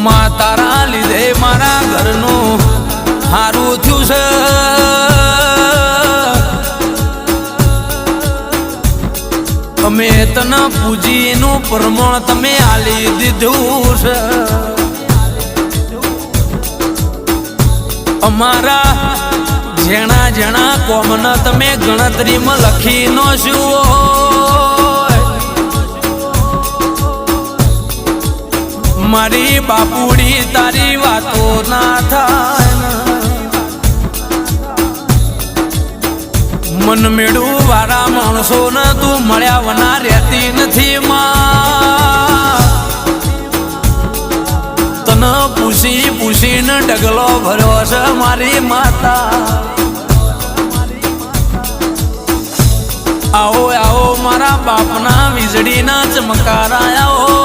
માં તારા લીધે મારા ઘરનું હારું થયું છે અમે તને પૂજીનું પ્રમાણ તમે આલી દીધું છે અમારા જેણા જેણા કોમન તમે ગણતરીમાં લખી નો શું મારી બાપુડી તારી વાતો ના થાય મન મેળું વાળા માણસો ને તું મળ્યા વના રહેતી નથી માં તને પૂછી પૂછીને ડગલો ભર્યો છે મારી માતા આવો આવો મારા બાપના વીજળીના ચમકારા આવો